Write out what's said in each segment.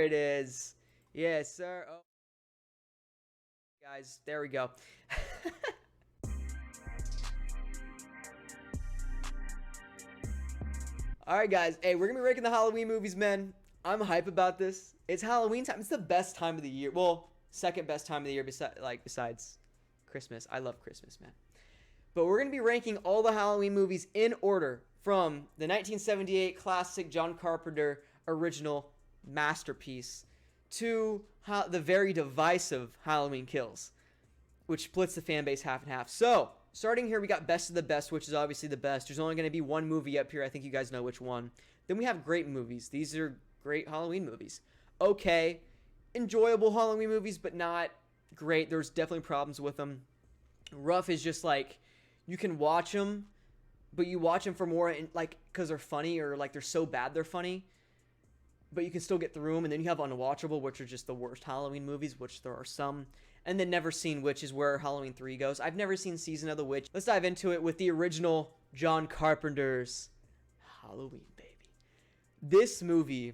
There it is. Yes, sir. Oh, guys, there we go. All right, guys. Hey, we're gonna be ranking the Halloween movies, man. I'm hype about this. It's Halloween time. It's the best time of the year. Well, second best time of the year, besides Christmas. I love Christmas, man. But we're gonna be ranking all the Halloween movies in order from the 1978 classic John Carpenter original masterpiece to the very divisive Halloween Kills, which splits the fan base half and half. So, starting here, we got Best of the Best, which is obviously the best. There's only going to be one movie up here. I think you guys know which one. Then we have great movies. These are great Halloween movies. Okay, enjoyable Halloween movies, but not great. There's definitely problems with them. Rough is just like, you can watch them, but you watch them for more, like, because they're funny, or like they're so bad they're funny, but you can still get through them. And then you have Unwatchable, which are just the worst Halloween movies, which there are some. And then Never Seen, which is where Halloween 3 goes. I've never seen Season of the Witch. Let's dive into it with the original John Carpenter's Halloween, baby. This movie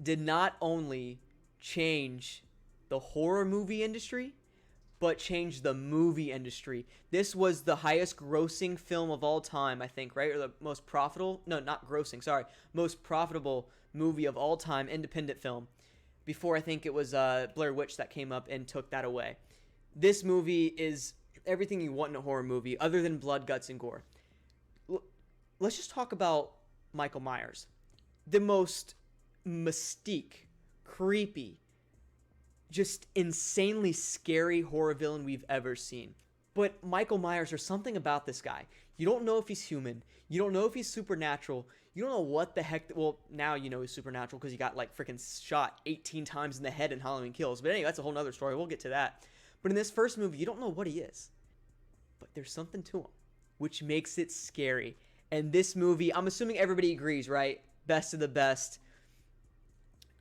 did not only change the horror movie industry, but changed the movie industry. This was the highest grossing film of all time, I think, right? Or the most profitable, no, not grossing, sorry, most profitable movie of all time, independent film. Before, I think it was Blair Witch that came up and took that away. This movie is everything you want in a horror movie, other than blood, guts, and gore. Let's just talk about Michael Myers. The most mystique, creepy, just insanely scary horror villain we've ever seen. But Michael Myers, there's something about this guy. You don't know if he's human. You don't know if he's supernatural. You don't know what the heck. Well, now you know he's supernatural because he got like freaking shot 18 times in the head in Halloween Kills. But anyway, that's a whole nother story. We'll get to that. But in this first movie, you don't know what he is. But there's something to him, which makes it scary. And this movie, I'm assuming everybody agrees, right? Best of the best.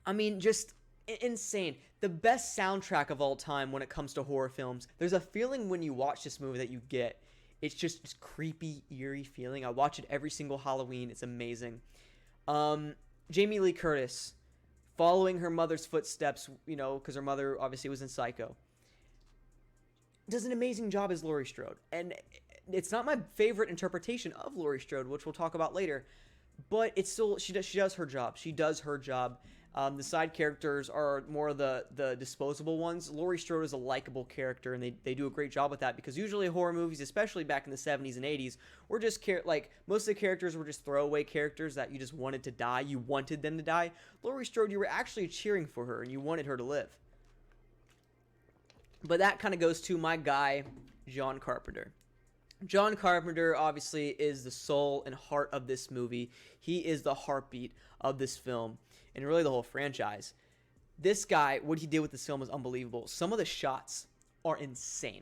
I mean, just insane. The best soundtrack of all time when it comes to horror films. There's a feeling when you watch this movie that you get. It's just this creepy, eerie feeling. I watch it every single Halloween. It's amazing. Jamie Lee Curtis, following her mother's footsteps, you know, because her mother obviously was in Psycho, does an amazing job as Laurie Strode. And it's not my favorite interpretation of Laurie Strode, which we'll talk about later. But it's still, she does her job. She does her job. The side characters are more of the disposable ones. Laurie Strode is a likable character, and they do a great job with that, because usually horror movies, especially back in the 70s and 80s, were just like most of the characters were just throwaway characters that you just wanted to die. You wanted them to die. Laurie Strode, you were actually cheering for her, and you wanted her to live. But that kind of goes to my guy, John Carpenter. John Carpenter obviously is the soul and heart of this movie. He is the heartbeat of this film and really the whole franchise. This guy, what he did with this film is unbelievable. Some of the shots are insane.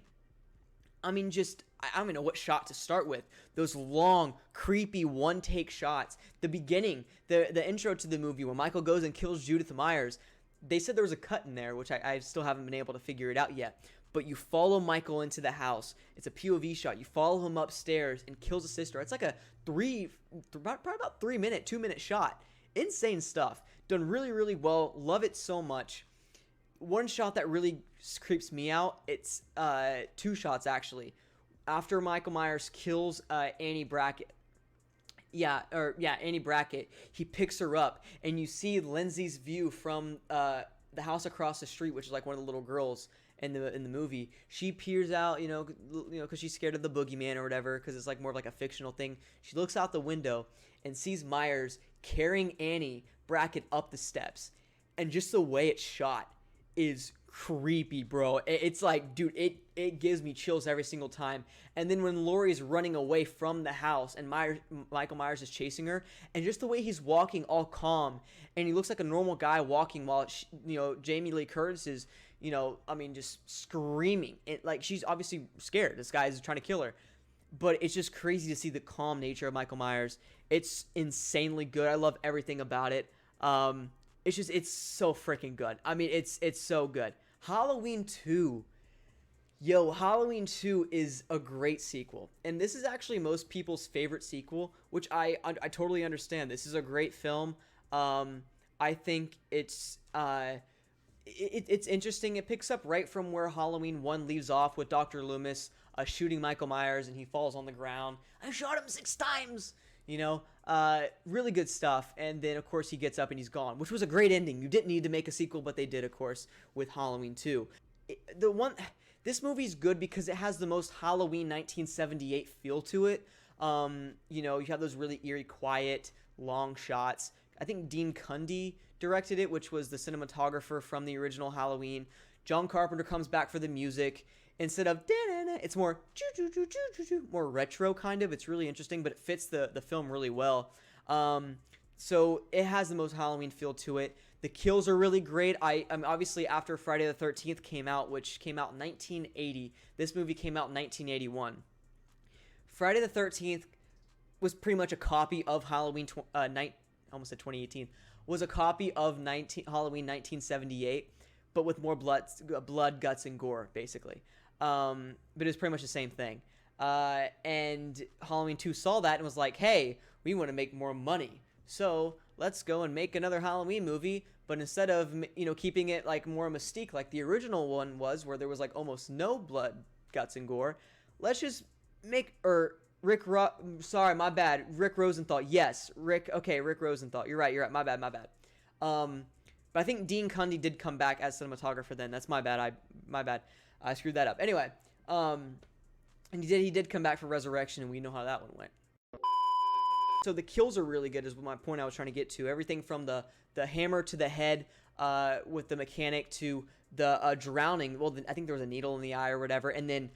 I mean, I don't even know what shot to start with. Those long, creepy one-take shots. The beginning, the intro to the movie where Michael goes and kills Judith Myers. They said there was a cut in there, which I still haven't been able to figure it out yet. But you follow Michael into the house. It's a POV shot. You follow him upstairs and kills his sister. It's like a probably about 2-minute shot. Insane stuff. Done really, really well. Love it so much. One shot that really creeps me out, it's two shots actually. After Michael Myers kills Annie Brackett. Annie Brackett. He picks her up, and you see Lindsay's view from the house across the street, which is like one of the little girls in the movie. She peers out, because she's scared of the boogeyman or whatever, because it's like more of like a fictional thing. She looks out the window and sees Myers carrying Annie Brackett up the steps, and just the way it's shot is creepy, bro. It's like, dude, it gives me chills every single time. And then when Laurie's running away from the house and Michael Myers is chasing her, and just the way he's walking all calm, and he looks like a normal guy walking while Jamie Lee Curtis is just screaming. Like, she's obviously scared. This guy is trying to kill her. But it's just crazy to see the calm nature of Michael Myers. It's insanely good. I love everything about it. It's so freaking good. I mean, it's so good. Halloween 2. Halloween 2 is a great sequel. And this is actually most people's favorite sequel, which I totally understand. This is a great film. I think it's interesting. It picks up right from where Halloween 1 leaves off, with Dr. Loomis shooting Michael Myers, and he falls on the ground. I shot him 6 times. Really good stuff. And then, of course, he gets up and he's gone, which was a great ending. You didn't need to make a sequel, but they did, of course, with Halloween 2. This movie's good because it has the most Halloween 1978 feel to it. You have those really eerie, quiet, long shots. I think Dean Cundey directed it, which was the cinematographer from the original Halloween. John Carpenter comes back for the music. Instead of da-da-da, it's more more retro kind of. It's really interesting, but it fits the film really well. So it has the most Halloween feel to it. The kills are really great. I'm obviously after Friday the 13th came out, which came out in 1980. This movie came out in 1981. Friday the 13th was pretty much a copy of Halloween. Almost said 2018. Was a copy of Halloween 1978, but with more blood, guts, and gore, basically. But it was pretty much the same thing. And Halloween 2 saw that and was like, hey, we want to make more money. So let's go and make another Halloween movie. But instead of, keeping it like more mystique like the original one was, where there was like almost no blood, guts, and gore, let's just make, sorry, my bad. Rick Rosenthal. Yes, Rick Rosenthal. You're right. My bad. But I think Dean Cundey did come back as cinematographer then. That's my bad. I screwed that up. Anyway, and he did come back for Resurrection, and we know how that one went. So the kills are really good, is my point I was trying to get to. Everything from the hammer to the head with the mechanic to the drowning. Well, I think there was a needle in the eye or whatever. And then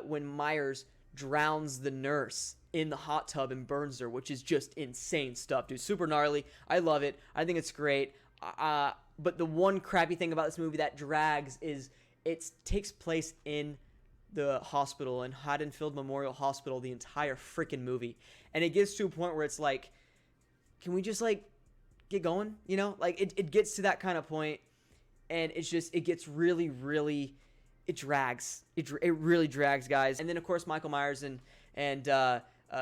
when Myers drowns the nurse in the hot tub and burns her, which is just insane stuff, dude. Super gnarly. I love it. I think it's great. But the one crappy thing about this movie that drags is it takes place in the hospital, in Haddonfield Memorial Hospital, the entire freaking movie. And it gets to a point where it's like, can we just like get going? It gets to that kind of point, and it gets really, really, it drags. It really drags, guys. And then, of course, Michael Myers and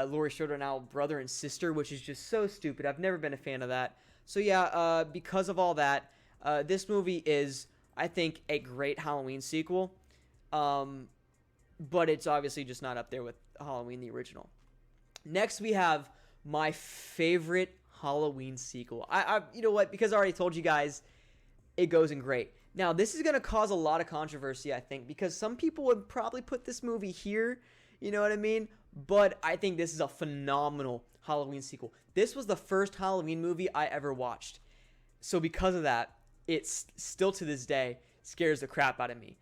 Laurie Strode are now brother and sister, which is just so stupid. I've never been a fan of that. So yeah, because of all that, this movie is, I think, a great Halloween sequel. But it's obviously just not up there with Halloween, the original. Next, we have my favorite Halloween sequel. You know what? Because I already told you guys, it goes in great. Now, this is going to cause a lot of controversy, I think, because some people would probably put this movie here, you know what I mean? But I think this is a phenomenal Halloween sequel. This was the first Halloween movie I ever watched. So because of that, it's still to this day scares the crap out of me.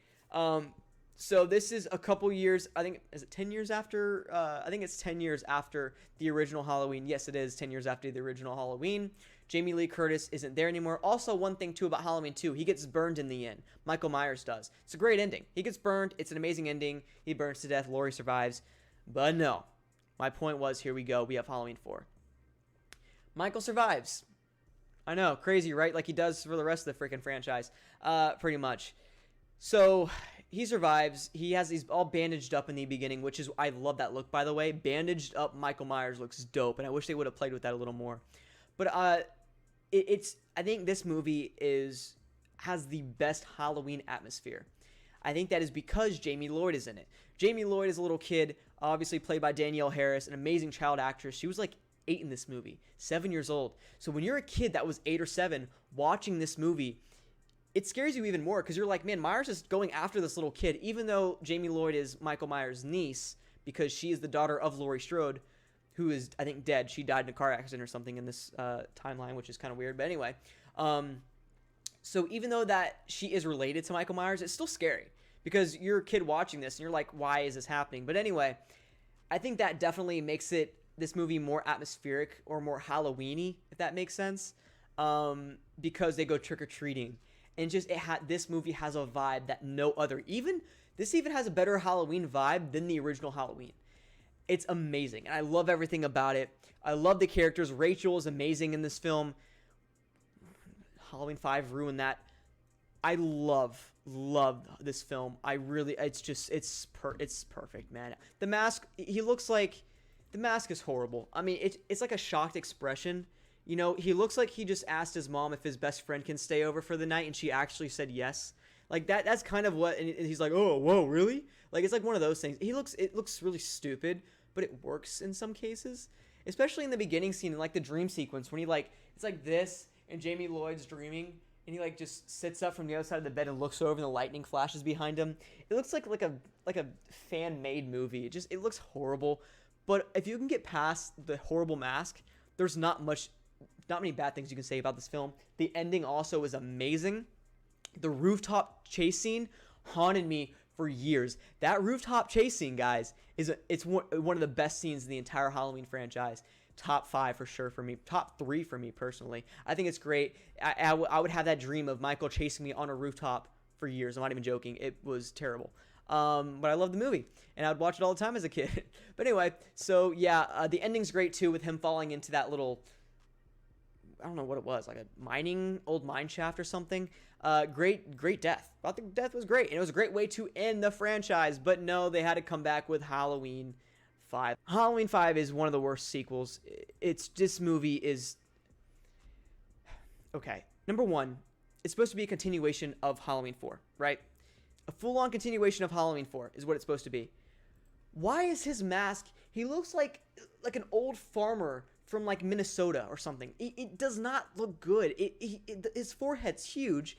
So this is a couple years, I think, is it 10 years after? I think it's 10 years after the original Halloween. Yes, it is 10 years after the original Halloween. Jamie Lee Curtis isn't there anymore. Also, one thing, too, about Halloween 2, he gets burned in the end. Michael Myers does. It's a great ending. He gets burned. It's an amazing ending. He burns to death. Laurie survives. But no. My point was, here we go. We have Halloween 4. Michael survives. I know, crazy, right? Like he does for the rest of the freaking franchise, pretty much. So he survives. He's all bandaged up in the beginning, which is, I love that look, by the way. Bandaged up Michael Myers looks dope, and I wish they would have played with that a little more. But I think this movie has the best Halloween atmosphere. I think that is because Jamie Lloyd is in it. Jamie Lloyd is a little kid, obviously played by Danielle Harris, an amazing child actress. She was like 8 in this movie, 7 years old. So when you're a kid that was 8 or 7 watching this movie, it scares you even more because you're like, man, Myers is going after this little kid, even though Jamie Lloyd is Michael Myers' niece, because she is the daughter of Laurie Strode, who is, I think, dead. She died in a car accident or something in this timeline, which is kind of weird. But anyway, so even though that she is related to Michael Myers, it's still scary because you're a kid watching this and you're like, why is this happening? But anyway, I think that definitely makes this movie more atmospheric or more Halloween-y, if that makes sense, because they go trick-or-treating. And just this movie has a vibe that no other, this even has a better Halloween vibe than the original Halloween. It's amazing, and I love everything about it. I love the characters. Rachel is amazing in this film. Halloween 5 ruined that. I love this film. It's perfect, man. The mask, the mask is horrible. I mean, it's like a shocked expression. You know, he looks like he just asked his mom if his best friend can stay over for the night, and she actually said yes. Like that's kind of what, and he's like, oh, whoa, really? Like it's like one of those things. It looks really stupid, but it works in some cases, especially in the beginning scene, in like the dream sequence when he like it's like this, and Jamie Lloyd's dreaming, and he like just sits up from the other side of the bed and looks over, and the lightning flashes behind him. It looks like a fan made movie. It looks horrible, but if you can get past the horrible mask, there's not many bad things you can say about this film. The ending also is amazing. The rooftop chase scene haunted me for years. That rooftop chase scene, guys, it's one of the best scenes in the entire Halloween franchise. Top 5 for sure for me. Top 3 for me personally. I think it's great. I would have that dream of Michael chasing me on a rooftop for years. I'm not even joking. It was terrible. But I love the movie, and I would watch it all the time as a kid. But anyway, so yeah, the ending's great too, with him falling into that little, I don't know what it was, like a old mine shaft or something. Great death. I thought the death was great, and it was a great way to end the franchise. But no, they had to come back with Halloween 5. Halloween 5 is one of the worst sequels. This movie is okay. Number one, it's supposed to be a continuation of Halloween 4, right? A full-on continuation of Halloween 4 is what it's supposed to be. Why is his mask? He looks like an old farmer from like Minnesota or something. It does not look good. His forehead's huge.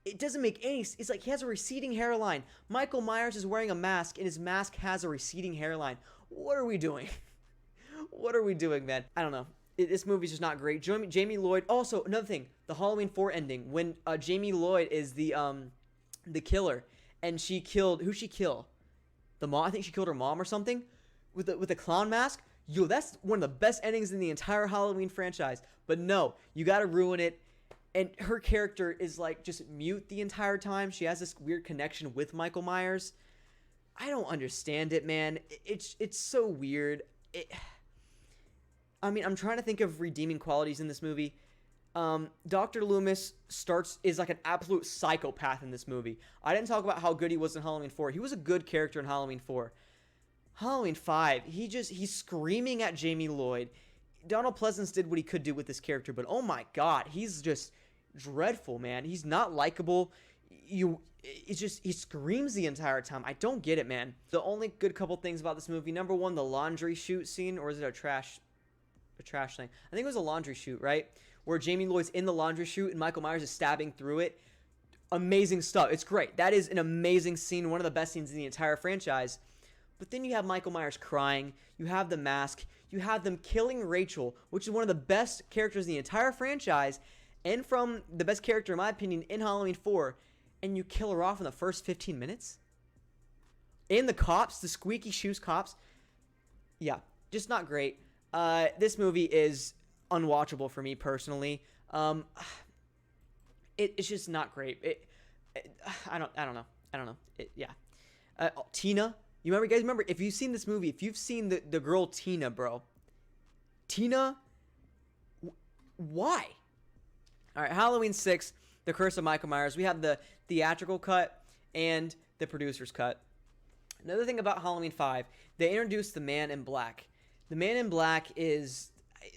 It doesn't make any. It's like he has a receding hairline. Michael Myers is wearing a mask, and his mask has a receding hairline. What are we doing? What are we doing, man? I don't know. This movie's just not great. Jamie Lloyd. Also, another thing, the Halloween 4 ending when Jamie Lloyd is the killer, and she killed, who she kill? The mom. I think she killed her mom or something with the clown mask. Yo, that's one of the best endings in the entire Halloween franchise. But no, you gotta ruin it. And her character is like just mute the entire time. She has this weird connection with Michael Myers. I don't understand it, man. It's so weird. I mean, I'm trying to think of redeeming qualities in this movie. Dr. Loomis is like an absolute psychopath in this movie. I didn't talk about how good he was in Halloween 4. He was a good character in Halloween 4. Halloween 5, he's screaming at Jamie Lloyd. Donald Pleasance did what he could do with this character, but oh my god, he's just dreadful, man. He's not likable. He screams the entire time. I don't get it, man. The only good couple things about this movie, number one, the laundry chute scene, or is it a trash thing? I think it was a laundry chute, right? Where Jamie Lloyd's in the laundry chute and Michael Myers is stabbing through it. Amazing stuff. It's great. That is an amazing scene, one of the best scenes in the entire franchise. But then you have Michael Myers crying, you have the mask, you have them killing Rachel, which is one of the best characters in the entire franchise, and from the best character, in my opinion, in Halloween 4, and you kill her off in the first 15 minutes? And the cops, the squeaky shoes cops, yeah, just not great. This movie is unwatchable for me personally. It's just not great. I don't know. Tina. You remember, if you've seen this movie, if you've seen the girl Tina, bro. Tina, why? All right, Halloween 6, The Curse of Michael Myers. We have the theatrical cut and the producer's cut. Another thing about Halloween 5, they introduced the Man in Black. The Man in Black is,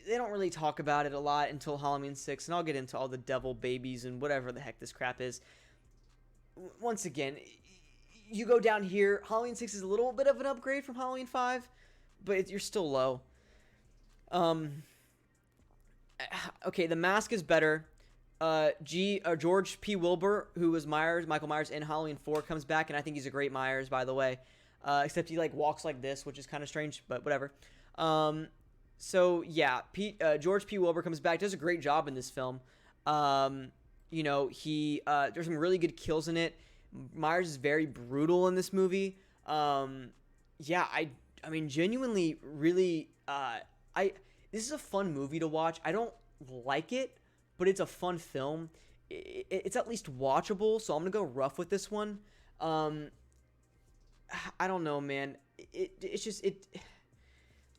they don't really talk about it a lot until Halloween 6, and I'll get into all the devil babies and whatever the heck this crap is. Once again, you go down here, Halloween 6 is a little bit of an upgrade from Halloween 5, but you're still low. Okay, the mask is better. George P. Wilbur, who was Michael Myers in Halloween 4, comes back, and I think he's a great Myers, by the way. Except he like walks like this, which is kind of strange, but whatever. So yeah, George P. Wilbur comes back, does a great job in this film. There's some really good kills in it. Myers is very brutal in this movie. I mean, genuinely, really, this is a fun movie to watch. I don't like it, but it's a fun film. It's at least watchable, so I'm gonna go rough with this one. I don't know, man.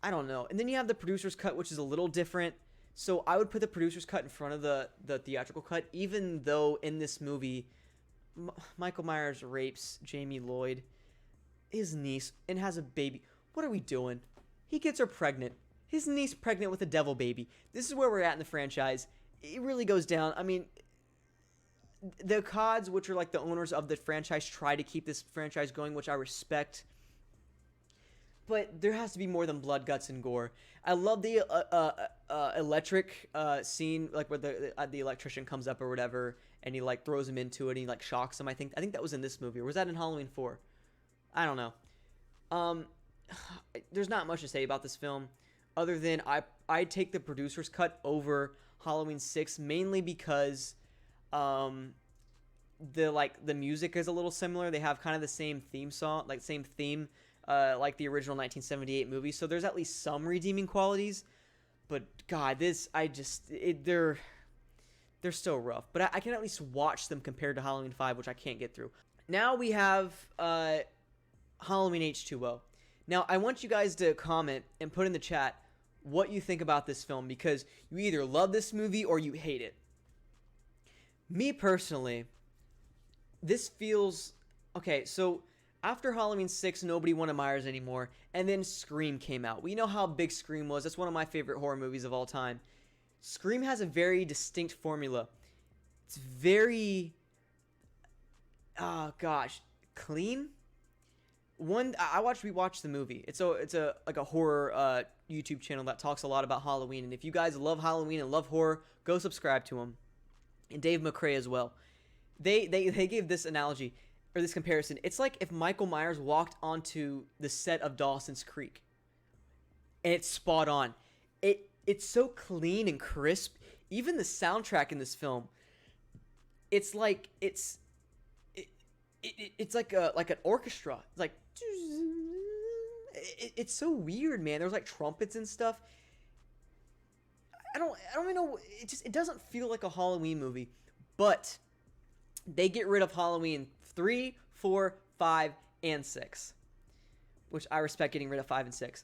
I don't know. And then you have the producer's cut, which is a little different. So I would put the producer's cut in front of the theatrical cut, even though in this movie, Michael Myers rapes Jamie Lloyd, his niece, and has a baby. What are we doing? He gets her pregnant. his niece pregnant with a devil baby. This is where we're at in the franchise. It really goes down. I mean, the CODs, which are like the owners of the franchise, try to keep this franchise going, which I respect. But there has to be more than blood, guts, and gore. I love the electric scene, like where the electrician comes up or whatever, and he like throws him into it, and he like shocks him. I think that was in this movie, or was that in Halloween 4? I don't know. There's not much to say about this film, other than I take the producer's cut over Halloween 6, mainly because the music is a little similar. They have kind of the same theme song, like same theme, like the original 1978 movie. So there's at least some redeeming qualities. But God, they're still rough. But I can at least watch them compared to Halloween 5, which I can't get through. Now we have Halloween H2O. Now I want you guys to comment and put in the chat what you think about this film, because you either love this movie or you hate it. Me personally, this feels okay. So after Halloween 6, nobody wanted Myers anymore, and then Scream came out. We know how big Scream was. That's one of my favorite horror movies of all time. Scream has a very distinct formula. It's very, clean. We watched the movie. It's a like a horror YouTube channel that talks a lot about Halloween. And if you guys love Halloween and love horror, go subscribe to him. And Dave McCrae as well. They gave this analogy, or this comparison. It's like if Michael Myers walked onto the set of Dawson's Creek, and it's spot on. It's so clean and crisp. Even the soundtrack in this film, it's like it's like an orchestra. It's like it's so weird, man. There's like trumpets and stuff. I don't even know. It doesn't feel like a Halloween movie, but they get rid of Halloween 3, 4, 5, and 6, which I respect getting rid of 5 and 6.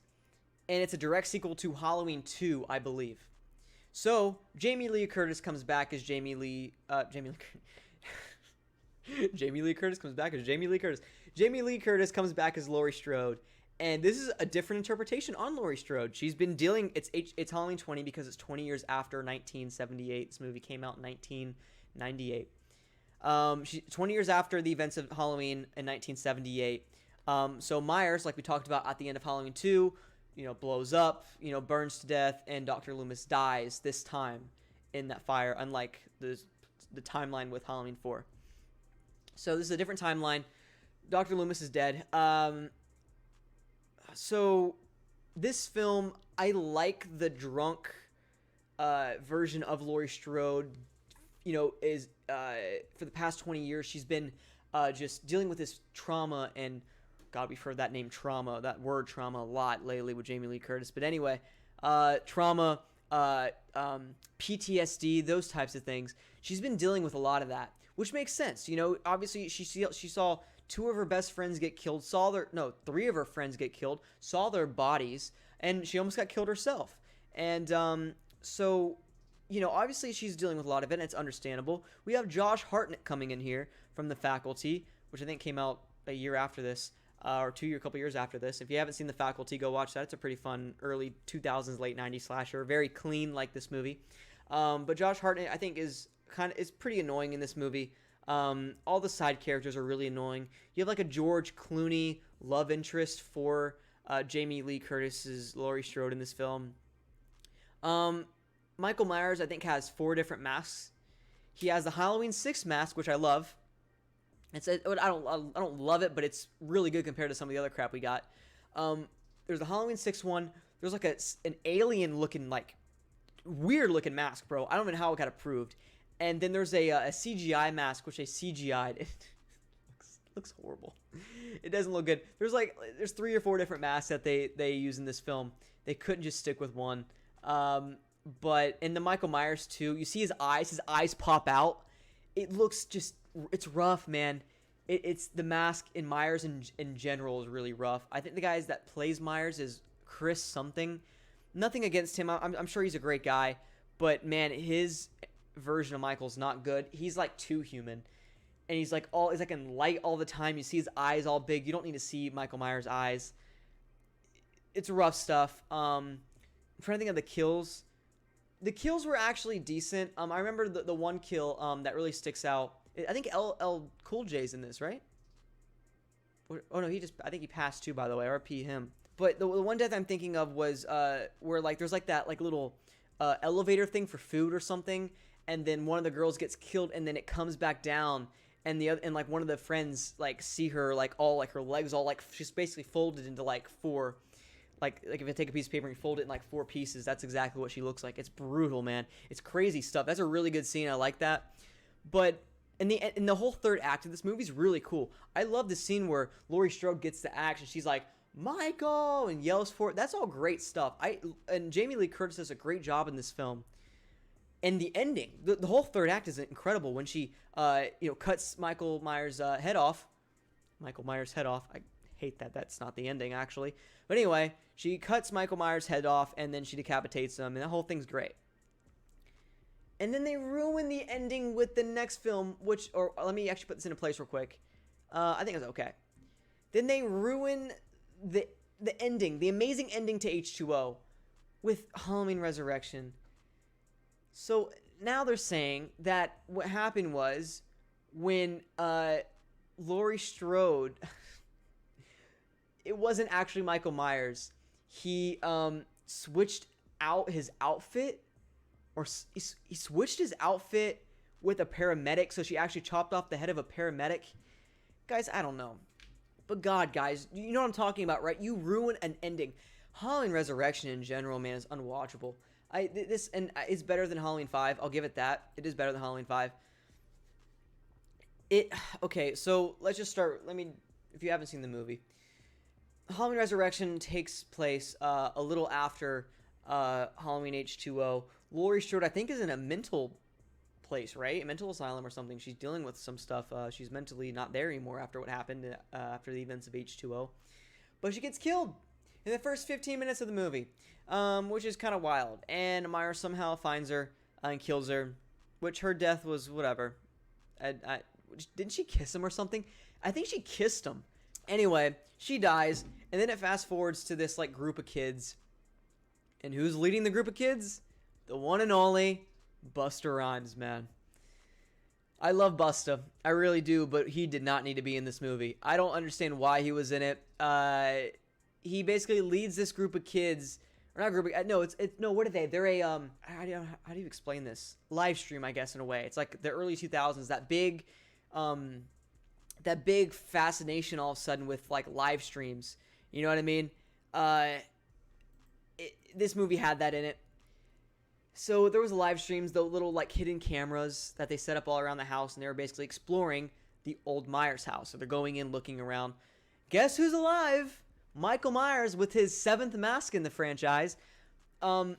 And it's a direct sequel to Halloween 2, I believe. So Jamie Lee Curtis comes back as Jamie Lee Curtis comes back as Jamie Lee Curtis. Jamie Lee Curtis comes back as Laurie Strode. And this is a different interpretation on Laurie Strode. She's been dealing... It's Halloween 20 because it's 20 years after 1978. This movie came out in 1998. 20 years after the events of Halloween in 1978. So Myers, like we talked about at the end of Halloween 2, blows up, burns to death, and Dr. Loomis dies this time in that fire, unlike the timeline with Halloween 4. So this is a different timeline. Dr. Loomis is dead. So this film, I like the drunk version of Laurie Strode. Is for the past 20 years she's been just dealing with this trauma, and God, we've heard that word trauma a lot lately with Jamie Lee Curtis. But anyway, trauma, PTSD, those types of things. She's been dealing with a lot of that, which makes sense. Obviously she saw 2 of her best friends get killed, 3 of her friends get killed, saw their bodies, and she almost got killed herself. And so, obviously she's dealing with a lot of it, and it's understandable. We have Josh Hartnett coming in here from The Faculty, which I think came out a year after this, or a couple years after this. If you haven't seen The Faculty, go watch that. It's a pretty fun early 2000s, late 90s slasher, very clean like this movie. But Josh Hartnett, I think, is pretty annoying in this movie. All the side characters are really annoying. You have like a George Clooney love interest for Jamie Lee Curtis's Laurie Strode in this film. Michael Myers, I think, has 4 different masks. He has the Halloween 6 mask, which I love. I don't love it, but it's really good compared to some of the other crap we got. There's the Halloween 6 one. There's like an alien looking, like weird looking mask, bro. I don't know how it got approved. And then there's a CGI mask, which they CGI'd. It looks horrible. It doesn't look good. There's 3 or 4 different masks that they use in this film. They couldn't just stick with one. But in the Michael Myers 2, you see his eyes pop out. It looks it's rough, man. It's the mask in Myers in general is really rough. I think the guy that plays Myers is Chris something. Nothing against him. I'm sure he's a great guy. But man, his version of Michael's not good. He's like too human. And he's like in light all the time. You see his eyes all big. You don't need to see Michael Myers' eyes. It's rough stuff. I'm trying to think of the kills. The kills were actually decent. I remember the one kill that really sticks out. I think LL Cool J's in this, right? Oh no, I think he passed too, by the way. RP him. But the one death I'm thinking of was where like there's like that like little elevator thing for food or something, and then one of the girls gets killed, and then it comes back down, and like one of the friends like see her like all like her legs all like she's basically folded into like four. Like if you take a piece of paper and you fold it in like 4 pieces, that's exactly what she looks like. It's brutal, man. It's crazy stuff. That's a really good scene. I like that. But in the whole third act of this movie is really cool. I love the scene where Laurie Strode gets the axe and she's like, Michael, and yells for it. That's all great stuff. And Jamie Lee Curtis does a great job in this film. And the ending, the whole third act is incredible when she cuts Michael Myers' head off. Michael Myers' head off. I hate that. That's not the ending, actually. But anyway, she cuts Michael Myers' head off, and then she decapitates him, and the whole thing's great. And then they ruin the ending with the next film, or let me actually put this into place real quick. I think it's okay. Then they ruin the ending, the amazing ending to H2O, with Halloween Resurrection. So now they're saying that what happened was when Laurie Strode... It wasn't actually Michael Myers. He switched out his outfit, or he switched his outfit with a paramedic, so she actually chopped off the head of a paramedic. Guys, I don't know. But God, guys, you know what I'm talking about, right? You ruin an ending. Halloween Resurrection in general, man, is unwatchable. It's better than Halloween 5. I'll give it that. It is better than Halloween 5. Okay, so let's just start. If you haven't seen the movie. Halloween Resurrection takes place a little after Halloween H2O. Laurie Strode, I think, is in a mental place, right? A mental asylum or something. She's dealing with some stuff. She's mentally not there anymore after what happened after the events of H2O. But she gets killed in the first 15 minutes of the movie, which is kind of wild. And Myers somehow finds her and kills her, which her death was whatever. Didn't she kiss him or something? I think she kissed him. Anyway, she dies, and then it fast forwards to this like group of kids. And who's leading the group of kids? The one and only Busta Rhymes, man. I love Busta. I really do, but he did not need to be in this movie. I don't understand why he was in it. He basically leads this group of kids. Or not group of, no, what are they? They're a how do you explain this? Live stream, I guess, in a way. It's like the early 2000s, that big fascination all of a sudden with like live streams. You know what I mean? This movie had that in it. So there was live streams, the little like hidden cameras that they set up all around the house, and they were basically exploring the old Myers house. So they're going in, looking around. Guess who's alive? Michael Myers with his 7th mask in the franchise. Probably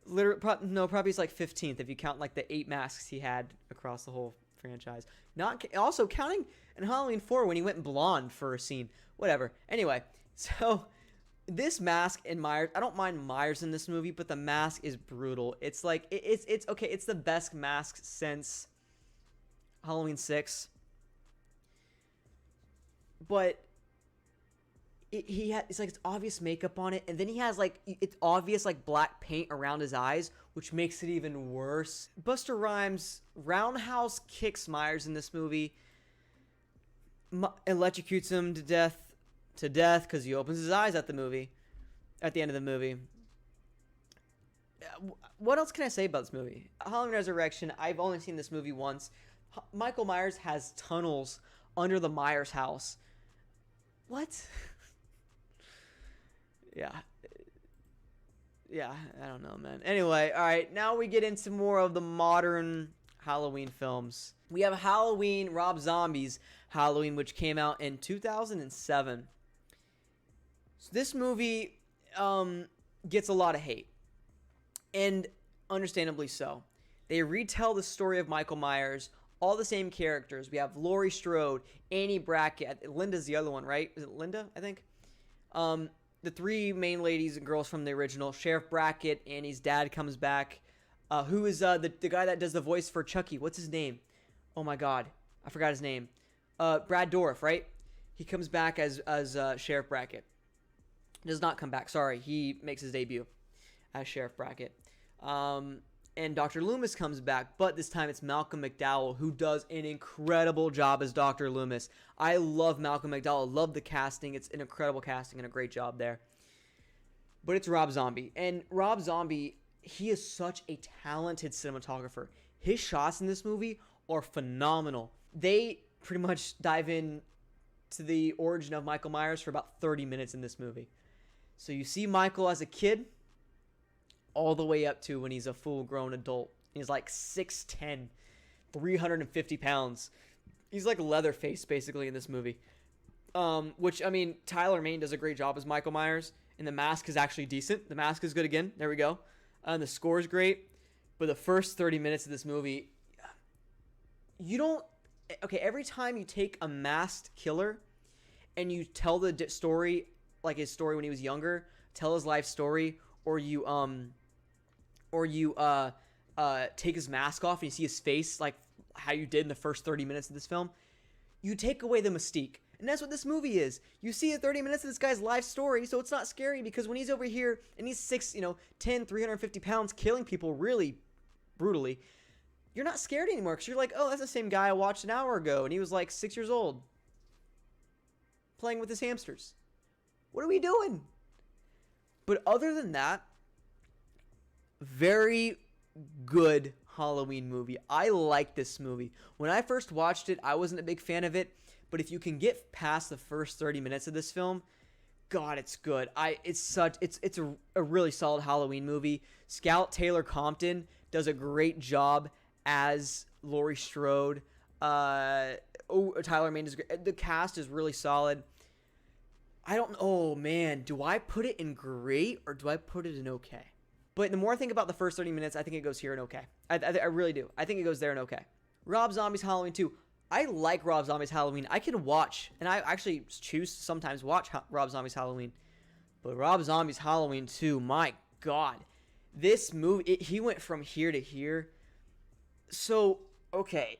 it's like 15th if you count like the 8 masks he had across the whole franchise. Not also counting in Halloween 4 when he went blonde for a scene. Whatever. Anyway, so this mask in Myers, I don't mind Myers in this movie, but the mask is brutal. It's like it's okay. It's the best mask since Halloween 6, but it's like it's obvious makeup on it, and then he has like it's obvious like black paint around his eyes, which makes it even worse. Busta Rhymes roundhouse kicks Myers in this movie, electrocutes him to death because he opens his eyes at the end of the movie. What else can I say about this movie? Halloween Resurrection, I've only seen this movie once. Michael Myers has tunnels under the Myers house. What? Yeah, I don't know, man. Anyway, all right, now we get into more of the modern Halloween films. We have Halloween, Rob Zombie's Halloween, which came out in 2007. So this movie gets a lot of hate, and understandably so. They retell the story of Michael Myers, all the same characters. We have Laurie Strode, Annie Brackett, Linda's the other one, right? Is it Linda, I think? The 3 main ladies and girls from the original. Sheriff Brackett, Annie's dad comes back. Who is the guy that does the voice for Chucky? What's his name? Oh my God, I forgot his name. Brad Dourif, right? He comes back as Sheriff Brackett. Does not come back. Sorry, he makes his debut as Sheriff Brackett. And Dr. Loomis comes back, but this time it's Malcolm McDowell, who does an incredible job as Dr. Loomis. I love Malcolm McDowell. Love the casting. It's an incredible casting and a great job there. But it's Rob Zombie. And Rob Zombie, he is such a talented cinematographer. His shots in this movie are phenomenal. They pretty much dive in to the origin of Michael Myers for about 30 minutes in this movie. So you see Michael as a kid all the way up to when he's a full-grown adult. He's like 6'10", 350 pounds. He's like Leatherface, basically, in this movie. Which, I mean, Tyler Mane does a great job as Michael Myers, and the mask is actually decent. The mask is good again. There we go. And the score is great. But the first 30 minutes of this movie, you don't... Okay, every time you take a masked killer and you tell the story, like his story when he was younger, tell his life story, or you take his mask off and you see his face, like how you did in the first 30 minutes of this film, you take away the mystique. And that's what this movie is. You see 30 minutes of this guy's life story, so it's not scary, because when he's over here and he's 10, 350 pounds, killing people really brutally, you're not scared anymore, because you're like, oh, that's the same guy I watched an hour ago, and he was like 6 years old, playing with his hamsters. What are we doing? But other than that, very good Halloween movie. I like this movie. When I first watched it, I wasn't a big fan of it, but if you can get past the first 30 minutes of this film, God, it's good. It's a really solid Halloween movie. Scout Taylor Compton does a great job as Laurie Strode. Tyler Mane is great. The cast is really solid. Oh man, do I put it in great or do I put it in okay? But the more I think about the first 30 minutes, I think it goes here in okay. I really do. I think it goes there in okay. Rob Zombie's Halloween 2. I like Rob Zombie's Halloween. I can watch, and I actually choose to sometimes watch Rob Zombie's Halloween. But Rob Zombie's Halloween 2, my God. This movie, he went from here to here. So, okay.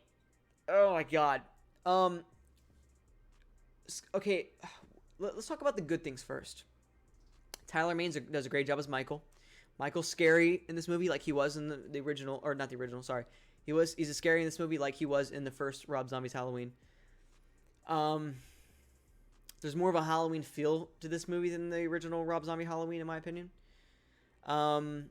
Oh my God. Okay, let's talk about the good things first. Tyler Mane does a great job as Michael. Michael's scary in this movie like he was in the original, or not the original, sorry. He's a scary in this movie like he was in the first Rob Zombie's Halloween. There's more of a Halloween feel to this movie than the original Rob Zombie Halloween, in my opinion. The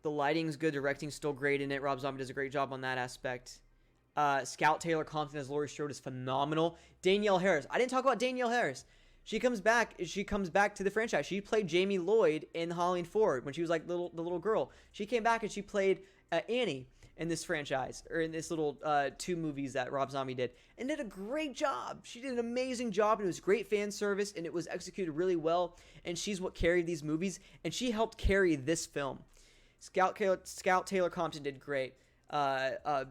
lighting's good, directing's still great in it. Rob Zombie does a great job on that aspect. Scout Taylor Compton as Laurie Strode is phenomenal. Danielle Harris. I didn't talk about Danielle Harris. She comes back to the franchise. She played Jamie Lloyd in Halloween 4 when she was like the little girl. She came back and she played Annie in this franchise, or in this little 2 movies that Rob Zombie did, and did a great job. She did an amazing job, and it was great fan service, and it was executed really well, and she's what carried these movies, and she helped carry this film. Scout Taylor Compton did great. Danielle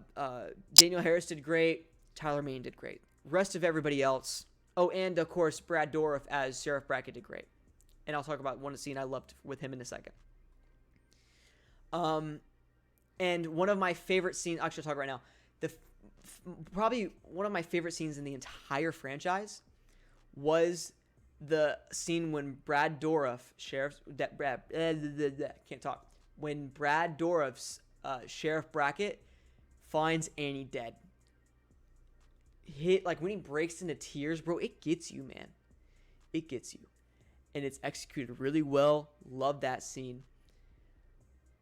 Harris did great. Tyler Mane did great. Rest of everybody else... Oh, and of course, Brad Dourif as Sheriff Brackett did great. And I'll talk about one scene I loved with him in a second. And one of my favorite scenes, actually, I'll talk right now. Probably one of my favorite scenes in the entire franchise was the scene when Brad Dourif, when Brad Dourif's Sheriff Brackett finds Annie dead. Like when he breaks into tears, bro, it gets you, man. It gets you. And it's executed really well. Love that scene.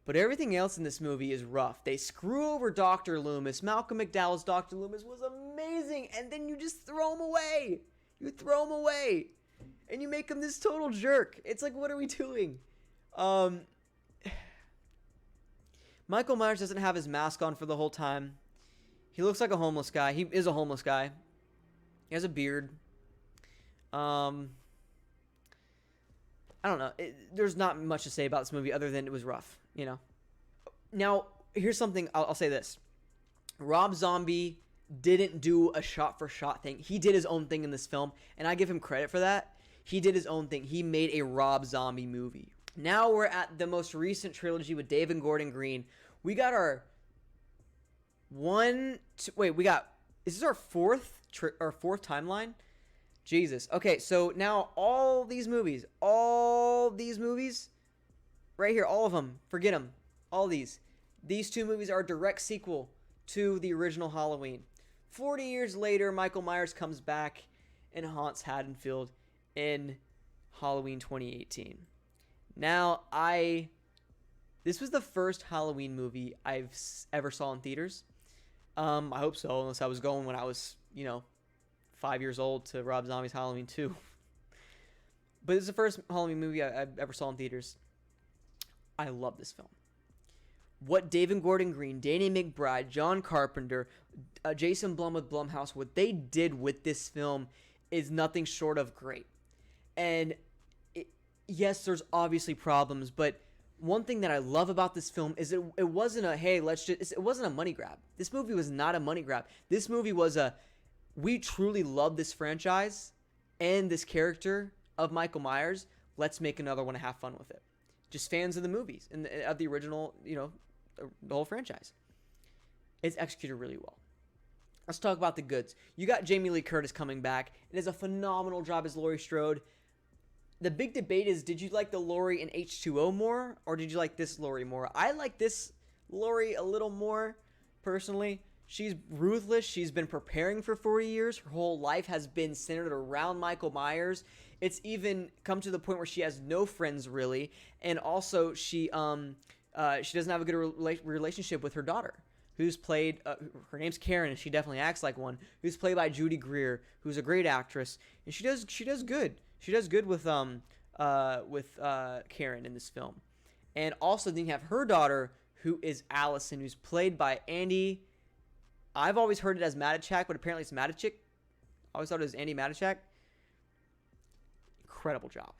But everything else in this movie is rough. They screw over Dr. Loomis. Malcolm McDowell's Dr. Loomis was amazing. And then you just throw him away. You throw him away. And you make him this total jerk. It's like, what are we doing? Michael Myers doesn't have his mask on for the whole time. He looks like a homeless guy. He is a homeless guy. He has a beard. I don't know. There's not much to say about this movie other than it was rough, you know. Now, here's something. I'll say this. Rob Zombie didn't do a shot-for-shot thing. He did his own thing in this film, and I give him credit for that. He did his own thing. He made a Rob Zombie movie. Now we're at the most recent trilogy with David Gordon Green. We got our... is this our fourth timeline? Jesus. Okay, so now all these movies, right here, all of them, forget them. All these. These two movies are a direct sequel to the original Halloween. 40 years later, Michael Myers comes back and haunts Haddonfield in Halloween 2018. Now, this was the first Halloween movie I've ever saw in theaters. I hope so, unless I was going when I was, 5 years old to Rob Zombie's Halloween 2. But this is the first Halloween movie I ever saw in theaters. I love this film. What David Gordon Green, Danny McBride, John Carpenter, Jason Blum with Blumhouse, what they did with this film is nothing short of great. And yes, there's obviously problems, but one thing that I love about this film is it wasn't it wasn't a money grab. This movie was not a money grab. This movie was we truly love this franchise and this character of Michael Myers. Let's make another one and have fun with it. Just fans of the movies and of the original, the whole franchise. It's executed really well. Let's talk about the goods. You got Jamie Lee Curtis coming back. It is a phenomenal job as Laurie Strode. The big debate is, did you like the Laurie in H2O more, or did you like this Laurie more? I like this Laurie a little more, personally. She's ruthless. She's been preparing for 40 years. Her whole life has been centered around Michael Myers. It's even come to the point where she has no friends, really. And also, she doesn't have a good relationship with her daughter, who's played, her name's Karen, and she definitely acts like one, who's played by Judy Greer, who's a great actress. And she does good. She does good with Karen in this film. And also, then you have her daughter, who is Allison, who's played by Andy. I've always heard it as Matichak, but apparently it's Matichik. I always thought it was Andy Matichak. Incredible job.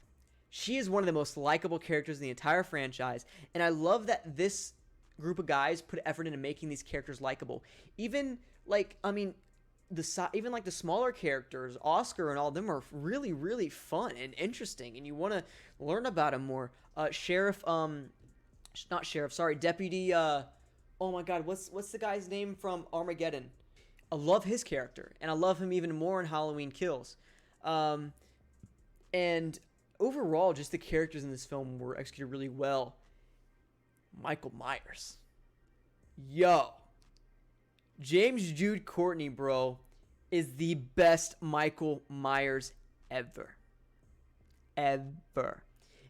She is one of the most likable characters in the entire franchise, and I love that this group of guys put effort into making these characters likable. Even the smaller characters, Oscar and all of them, are really, really fun and interesting, and you want to learn about them more. Deputy. Oh my God, what's the guy's name from Armageddon? I love his character, and I love him even more in Halloween Kills. And overall, just the characters in this film were executed really well. Michael Myers. Yo. James Jude Courtney, bro, is the best Michael Myers ever. Ever.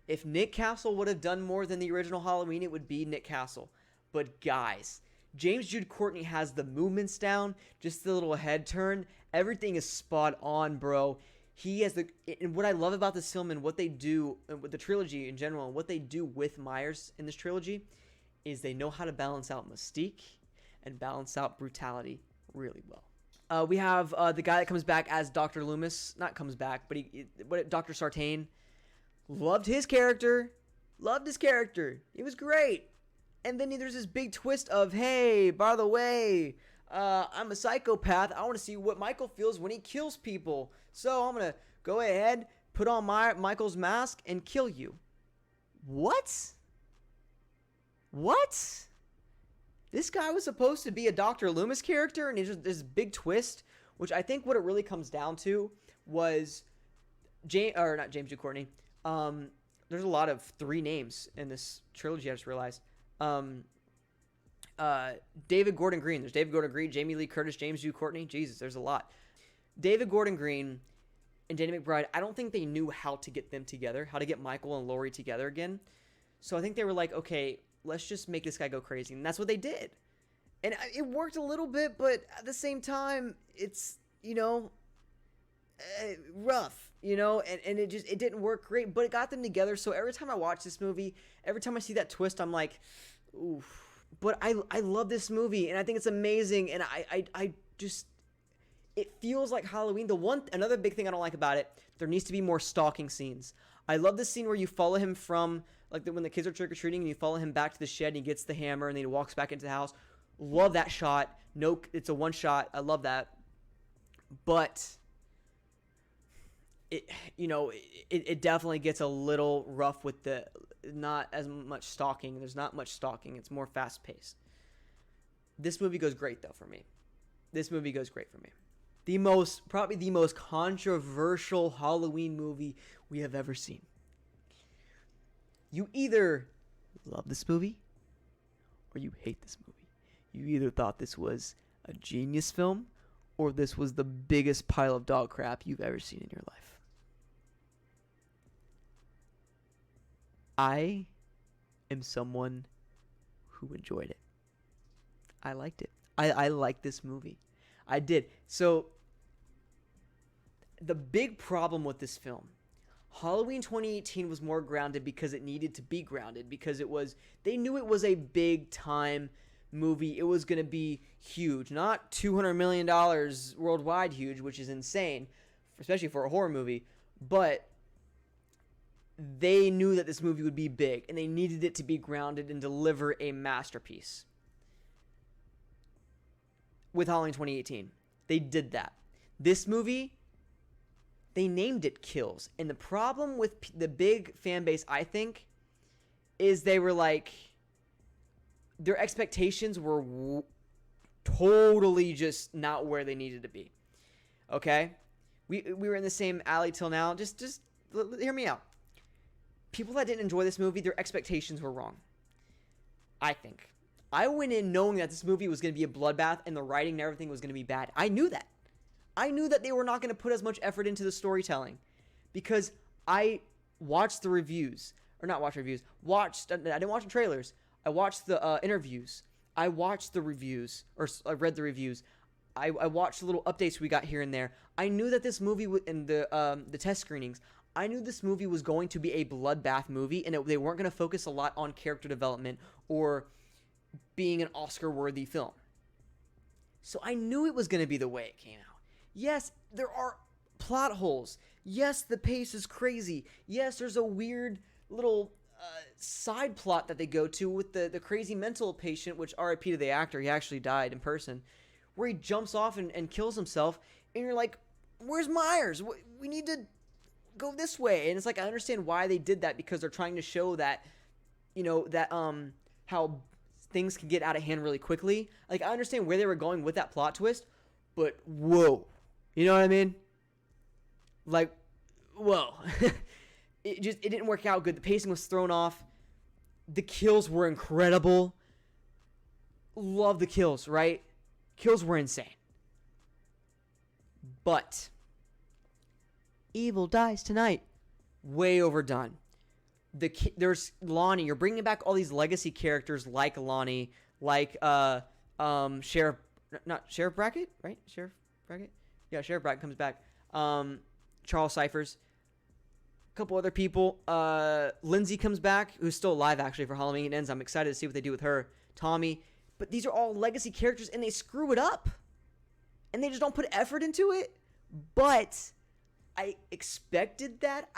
If Nick Castle would have done more than the original Halloween, it would be Nick Castle. But guys, James Jude Courtney has the movements down, just the little head turn. Everything is spot on, bro. He has and what I love about this film and what they do with the trilogy in general, and what they do with Myers in this trilogy, is they know how to balance out mystique and balance out brutality really well. We have the guy that comes back as Dr. Loomis. Not comes back, but Dr. Sartain. Loved his character. He was great. And then there's this big twist of, hey, by the way, I'm a psychopath. I want to see what Michael feels when he kills people. So I'm going to go ahead, put on Michael's mask, and kill you. What? This guy was supposed to be a Dr. Loomis character, and it's just this big twist, which I think what it really comes down to was not James Jude Courtney. There's a lot of 3 names in this trilogy, I just realized. David Gordon Green. There's David Gordon Green, Jamie Lee Curtis, James Jude Courtney. Jesus, there's a lot. David Gordon Green and Danny McBride, I don't think they knew how to get them together, how to get Michael and Laurie together again. So I think they were like, okay, let's just make this guy go crazy. And that's what they did. And it worked a little bit, but at the same time, it's, rough, and it didn't work great, but it got them together. So every time I watch this movie, every time I see that twist, I'm like, oof. But I love this movie, and I think it's amazing, and I just, it feels like Halloween. Another big thing I don't like about it, there needs to be more stalking scenes. I love this scene where you follow him from, when the kids are trick-or-treating, and you follow him back to the shed, and he gets the hammer, and then he walks back into the house. Love that shot. No, it's a one shot. I love that. But it definitely gets a little rough with the not as much stalking. There's not much stalking. It's more fast paced. This movie goes great though for me. Probably the most controversial Halloween movie we have ever seen. You either love this movie or you hate this movie. You either thought this was a genius film or this was the biggest pile of dog crap you've ever seen in your life. I am someone who enjoyed it. I liked it. I liked this movie. I did. So, the big problem with this film, Halloween 2018 was more grounded because it needed to be grounded, because they knew it was a big time movie. It was going to be huge, not $200 million worldwide huge, which is insane, especially for a horror movie, but they knew that this movie would be big and they needed it to be grounded and deliver a masterpiece. With Halloween 2018, they did that. This movie, they named it Kills. And the problem with the big fan base, I think, is they were like, their expectations were totally just not where they needed to be. Okay? We were in the same alley till now. Just hear me out. People that didn't enjoy this movie, their expectations were wrong. I think. I went in knowing that this movie was going to be a bloodbath and the writing and everything was going to be bad. I knew that. I knew that they were not going to put as much effort into the storytelling because I watched the reviews. Or not watch reviews. I didn't watch the trailers. I watched the interviews. I watched the reviews. Or I read the reviews. I watched the little updates we got here and there. I knew that this movie, in the test screenings, I knew this movie was going to be a bloodbath movie and they weren't going to focus a lot on character development or being an Oscar-worthy film. So I knew it was going to be the way it came out. Yes, there are plot holes. Yes, the pace is crazy. Yes, there's a weird little side plot that they go to with the crazy mental patient, which RIP to the actor, he actually died in person, where he jumps off and kills himself, and you're like, where's Myers? We need to go this way. And it's like, I understand why they did that, because they're trying to show that, how things can get out of hand really quickly. Like, I understand where they were going with that plot twist, but whoa. You know what I mean? Like, whoa. It didn't work out good. The pacing was thrown off. The kills were incredible. Love the kills, right? Kills were insane. But evil dies tonight. Way overdone. There's Lonnie. You're bringing back all these legacy characters like Lonnie, like Sheriff Brackett, right? Sheriff Brackett? Yeah, Sheriff Brackett comes back. Charles Cyphers. A couple other people. Lindsay comes back, who's still alive actually for Halloween Ends. I'm excited to see what they do with her. Tommy. But these are all legacy characters and they screw it up. And they just don't put effort into it. But I expected that.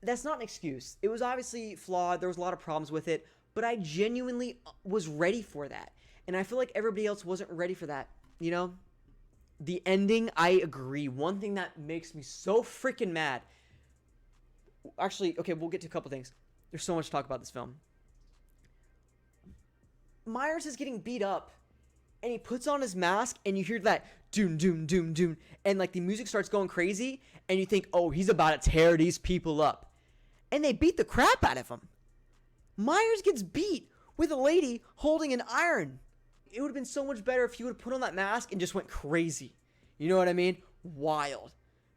That's not an excuse. It was obviously flawed. There was a lot of problems with it. But I genuinely was ready for that. And I feel like everybody else wasn't ready for that. You know? The ending, I agree. One thing that makes me so freaking mad. Actually, okay, we'll get to a couple things. There's so much to talk about this film. Myers is getting beat up. And he puts on his mask. And you hear that doom, doom, doom, doom. And like the music starts going crazy. And you think, oh, he's about to tear these people up. And they beat the crap out of him. Myers gets beat with a lady holding an iron. It would have been so much better if he would have put on that mask and just went crazy. You know what I mean? Wild.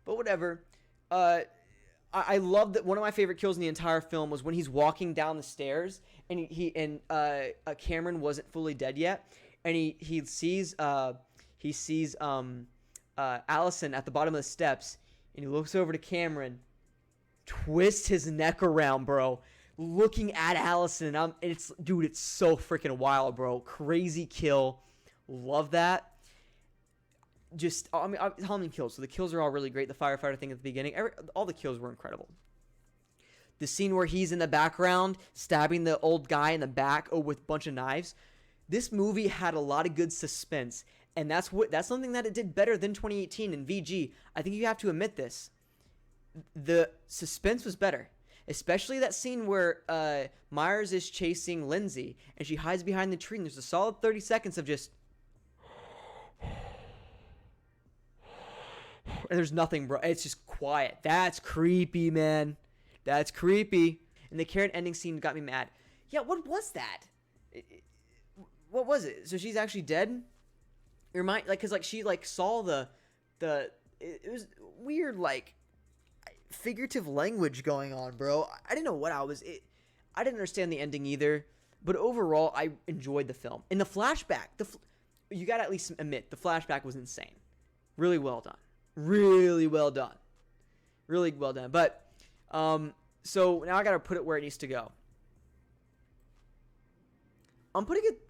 But whatever. I love that one of my favorite kills in the entire film was when he's walking down the stairs and Cameron wasn't fully dead yet. And he sees Allison at the bottom of the steps, and he looks over to Cameron, twists his neck around, bro, looking at Allison. It's so freaking wild, bro. Crazy kill. Love that. How many kills? So the kills are all really great. The firefighter thing at the beginning, all the kills were incredible. The scene where he's in the background stabbing the old guy in the back with a bunch of knives. This movie had a lot of good suspense, and that's something that it did better than 2018 in VG. I think you have to admit this. The suspense was better, especially that scene where Myers is chasing Lindsay, and she hides behind the tree, and there's a solid 30 seconds of just there's nothing, bro. It's just quiet. That's creepy, man. That's creepy. And the Karen ending scene got me mad. Yeah, what was that? What was it? So she's actually dead? Cause like she like saw it was weird, like figurative language going on, bro. I didn't know what I didn't understand the ending either. But overall, I enjoyed the film. And the flashback, you gotta at least admit, the flashback was insane. Really well done. Really well done. Really well done. But, so now I gotta put it where it needs to go. I'm putting it...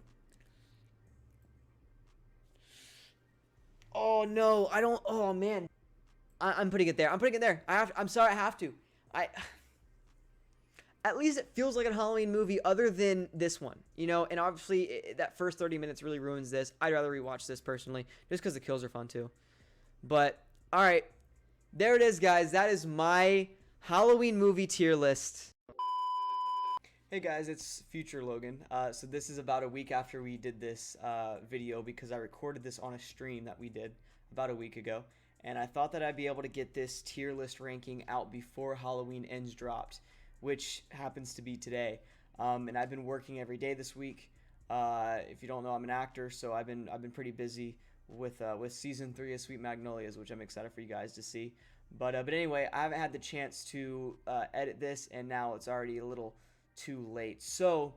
Oh, no. I don't... Oh, man. I'm putting it there. I'm putting it there. I'm sorry, I have to. At least it feels like a Halloween movie other than this one, you know? And obviously, that first 30 minutes really ruins this. I'd rather rewatch this, personally, just because the kills are fun, too. But, all right. There it is, guys. That is my Halloween movie tier list. Hey, guys. It's future Logan. So this is about a week after we did this video because I recorded this on a stream that we did about a week ago. And I thought that I'd be able to get this tier list ranking out before Halloween Ends dropped, which happens to be today. And I've been working every day this week. If you don't know, I'm an actor, so I've been pretty busy with season 3 of Sweet Magnolias, which I'm excited for you guys to see. But anyway, I haven't had the chance to edit this, and now it's already a little too late. So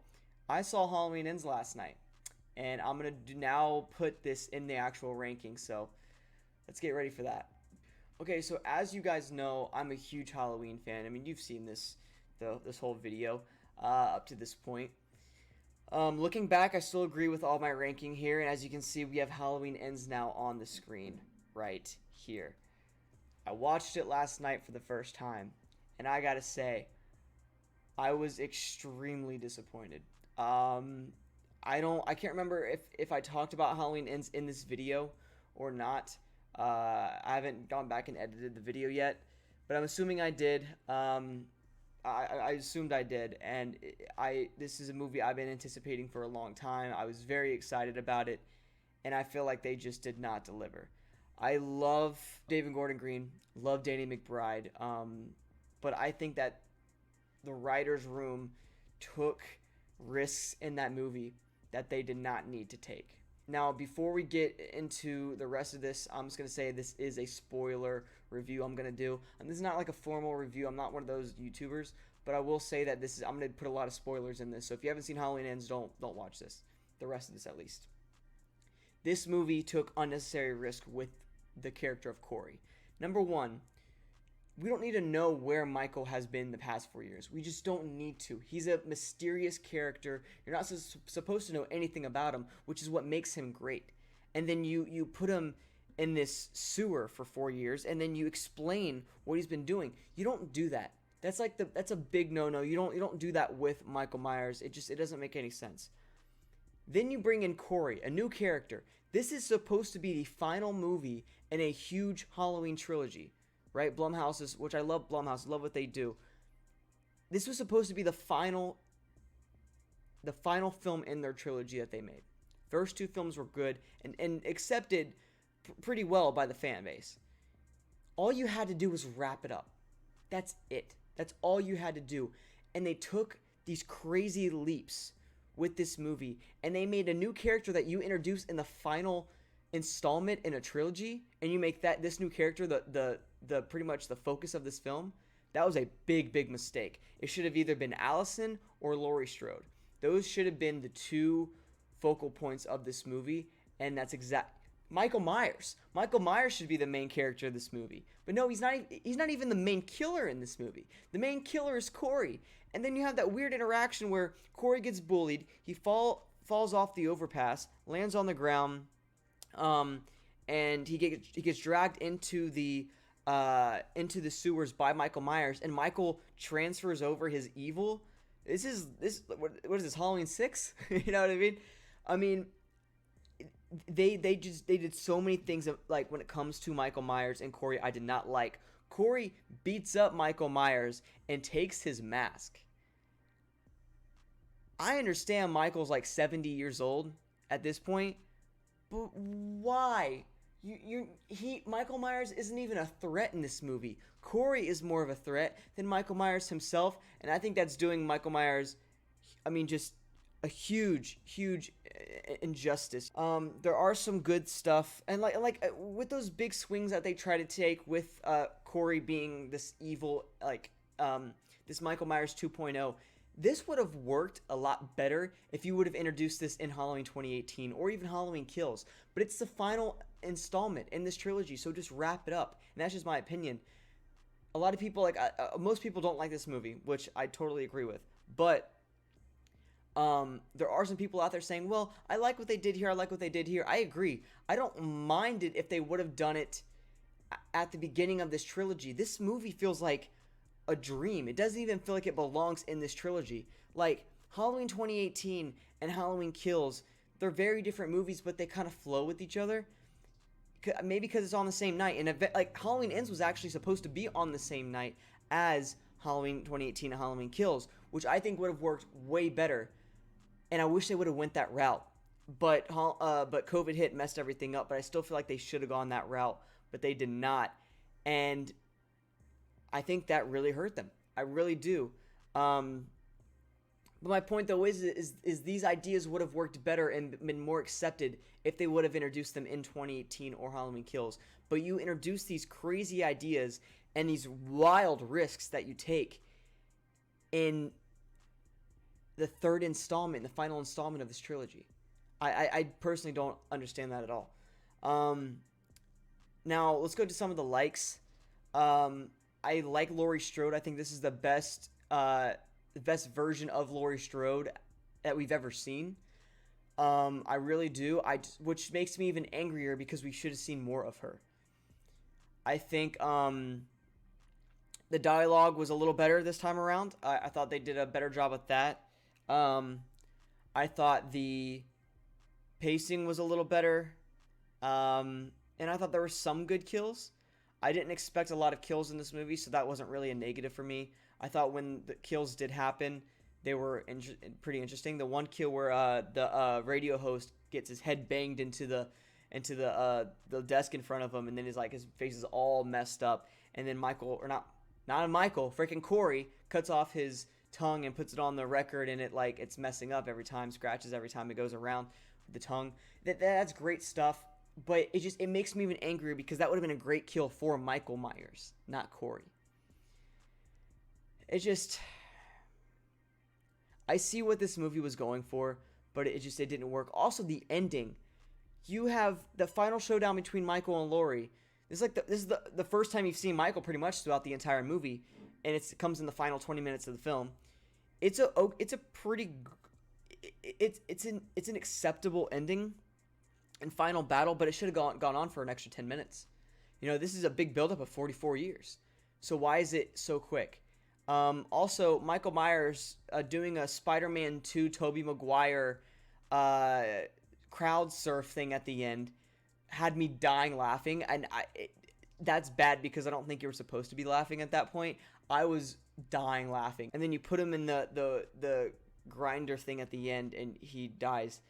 I saw Halloween Ends last night, and I'm gonna now put this in the actual ranking. So let's get ready for that. Okay, so as you guys know, I'm a huge Halloween fan. I mean, you've seen this whole video up to this point. Looking back, I still agree with all my ranking here, and as you can see, we have Halloween Ends now on the screen right here. I watched it last night for the first time, and I gotta say, I was extremely disappointed. I can't remember if I talked about Halloween Ends in this video or not. I haven't gone back and edited the video yet, but I'm assuming I did. I assumed I did, and this is a movie I've been anticipating for a long time. I was very excited about it, and I feel like they just did not deliver. I love David Gordon Green, love Danny McBride, but I think that the writer's room took risks in that movie that they did not need to take. Now, before we get into the rest of this, I'm just going to say this is a spoiler review I'm going to do. And this is not like a formal review. I'm not one of those YouTubers. But I will say that I'm going to put a lot of spoilers in this. So if you haven't seen Halloween Ends, don't watch this. The rest of this, at least. This movie took unnecessary risk with the character of Corey. Number one, we don't need to know where Michael has been the past 4 years. We just don't need to. He's a mysterious character. You're not supposed to know anything about him, which is what makes him great. And then you put him in this sewer for 4 years, and then you explain what he's been doing. You don't do that. That's a big no-no. You don't do that with Michael Myers. It doesn't make any sense. Then you bring in Corey, a new character. This is supposed to be the final movie in a huge Halloween trilogy. Right, Blumhouse which I love Blumhouse, love what they do. This was supposed to be the final film in their trilogy that they made. First 2 films were good and accepted pretty well by the fan base. All you had to do was wrap it up. That's it. That's all you had to do. And they took these crazy leaps with this movie, and they made a new character that you introduce in the final installment in a trilogy, and you make this new character the pretty much the focus of this film. That was a big mistake. It should have either been Allison or Laurie Strode. Those should have been the 2 focal points of this movie, and that's Michael Myers. Michael Myers should be the main character of this movie. But no, he's not even the main killer in this movie. The main killer is Corey. And then you have that weird interaction where Corey gets bullied, he falls off the overpass, lands on the ground, and he gets dragged into the sewers by Michael Myers, and Michael transfers over his evil. What is this, Halloween 6? You know what I mean? I mean, they did so many things like when it comes to Michael Myers and Corey I did not like. Corey beats up Michael Myers and takes his mask. I understand Michael's like 70 years old at this point, but why Michael Myers isn't even a threat in this movie. Corey is more of a threat than Michael Myers himself, and I think that's doing Michael Myers, I mean, just a huge injustice. There are some good stuff, and with those big swings that they try to take with Corey being this evil, this Michael Myers 2.0. This would have worked a lot better if you would have introduced this in Halloween 2018 or even Halloween Kills. But it's the final installment in this trilogy, so just wrap it up. And that's just my opinion. A lot of people, most people don't like this movie, which I totally agree with. But there are some people out there saying, well, I like what they did here, I like what they did here. I agree. I don't mind it if they would have done it at the beginning of this trilogy. This movie feels like a dream. It doesn't even feel like it belongs in this trilogy. Like Halloween 2018 and Halloween Kills, they're very different movies, but they kind of flow with each other. Maybe because it's on the same night. And like Halloween Ends was actually supposed to be on the same night as Halloween 2018 and Halloween Kills, which I think would have worked way better. And I wish they would have went that route. But COVID hit, messed everything up. But I still feel like they should have gone that route, but they did not. And I think that really hurt them. I really do. But my point though is these ideas would have worked better and been more accepted if they would have introduced them in 2018 or Halloween Kills. But you introduce these crazy ideas and these wild risks that you take in the third installment, the final installment of this trilogy. I personally don't understand that at all. Now let's go to some of the likes. I like Laurie Strode. I think this is the best version of Laurie Strode that we've ever seen. I really do. Which makes me even angrier because we should have seen more of her. I think the dialogue was a little better this time around. I thought they did a better job with that. I thought the pacing was a little better. And I thought there were some good kills. I didn't expect a lot of kills in this movie, so that wasn't really a negative for me. I thought when the kills did happen, they were pretty interesting. The one kill where the radio host gets his head banged into the desk in front of him, and then his face is all messed up, and then freaking Corey cuts off his tongue and puts it on the record, and it's messing up every time, scratches every time it goes around with the tongue. That's great stuff. But it makes me even angrier because that would have been a great kill for Michael Myers, not Corey. I see what this movie was going for, but it didn't work. Also, the ending. You have the final showdown between Michael and Laurie. This is the first time you've seen Michael pretty much throughout the entire movie, and it comes in the final 20 minutes of the film. It's an acceptable ending and final battle, but it should have gone on for an extra 10 minutes. This is a big buildup of 44 years. So why is it so quick? Also, Michael Myers doing a Spider-Man 2 Tobey Maguire crowd surf thing at the end had me dying laughing, and that's bad because I don't think you were supposed to be laughing at that point. I was dying laughing. And then you put him in the grinder thing at the end, and he dies.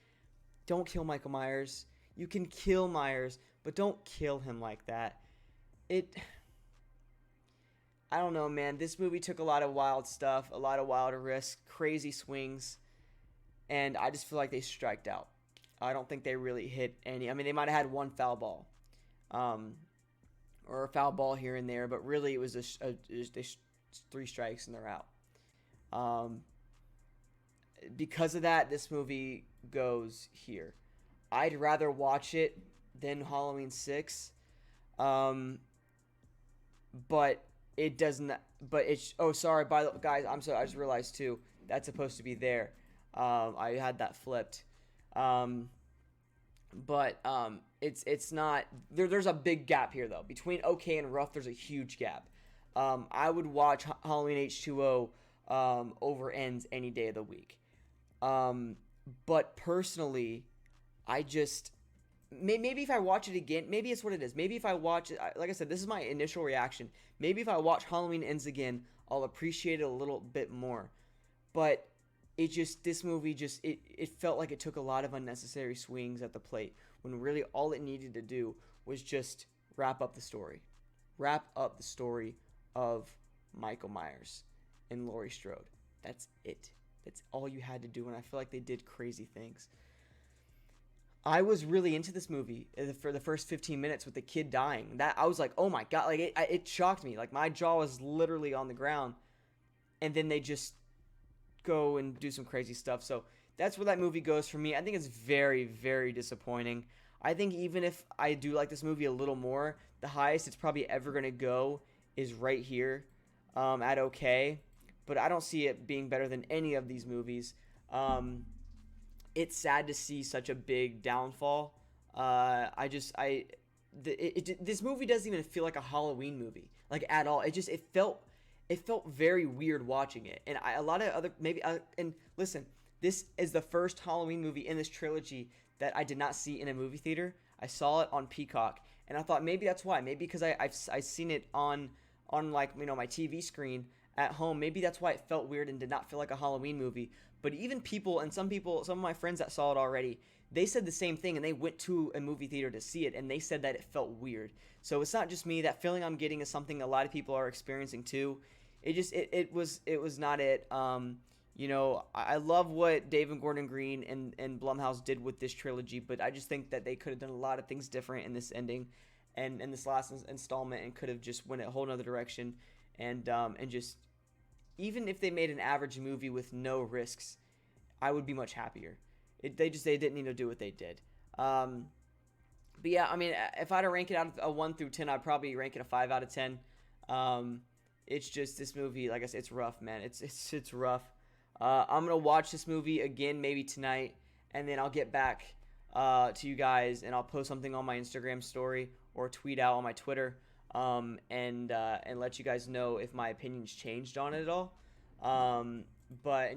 Don't kill Michael Myers. You can kill Myers, but don't kill him like that. I don't know, man. This movie took a lot of wild stuff, a lot of wild risks, crazy swings, and I just feel like they striked out. I don't think they really hit any. I mean, they might have had one foul ball, or a foul ball here and there, but really it was just 3 strikes and they're out. Because of that, this movie goes here. I'd rather watch it than Halloween 6. But it doesn't. But it's. Oh, sorry. Guys, I'm sorry. I just realized too. That's supposed to be there. I had that flipped. It's not. There's a big gap here though between okay and rough. There's a huge gap. I would watch Halloween H2O over Ends any day of the week. But personally, I just maybe if I watch it again, maybe it's what it is. Maybe if I watch it, like I said, this is my initial reaction. Maybe if I watch Halloween Ends again, I'll appreciate it a little bit more. But this movie it felt like it took a lot of unnecessary swings at the plate when really all it needed to do was just wrap up the story. Wrap up the story of Michael Myers and Laurie Strode. That's it. That's all you had to do, and I feel like they did crazy things. I was really into this movie for the first 15 minutes with the kid dying. That I was like, oh my god, like it shocked me. Like my jaw was literally on the ground, and then they just go and do some crazy stuff. So that's where that movie goes for me. I think it's very, very disappointing. I think even if I do like this movie a little more, the highest it's probably ever gonna go is right here, at okay. But I don't see it being better than any of these movies. It's sad to see such a big downfall. This movie doesn't even feel like a Halloween movie, like at all. It felt very weird watching it. And a lot of other and listen, this is the first Halloween movie in this trilogy that I did not see in a movie theater. I saw it on Peacock, and I thought maybe that's why. Maybe because I've seen it on like my TV screen at home. Maybe that's why it felt weird and did not feel like a Halloween movie. But even some of my friends that saw it already, they said the same thing, and they went to a movie theater to see it, and they said that it felt weird. So it's not just me. That feeling I'm getting is something a lot of people are experiencing too. It was not it. I love what David Gordon Green and Blumhouse did with this trilogy, but I just think that they could have done a lot of things different in this ending and in this last installment, and could have just went a whole nother direction, and just, even if they made an average movie with no risks, I would be much happier. They didn't need to do what they did. But yeah, I mean, if I had to rank it out of a 1 through 10, I'd probably rank it a 5 out of 10. It's just, this movie, like I said, it's rough, man. It's rough. I'm gonna watch this movie again maybe tonight, and then I'll get back to you guys, and I'll post something on my Instagram story or tweet out on my Twitter. And let you guys know if my opinions changed on it at all. And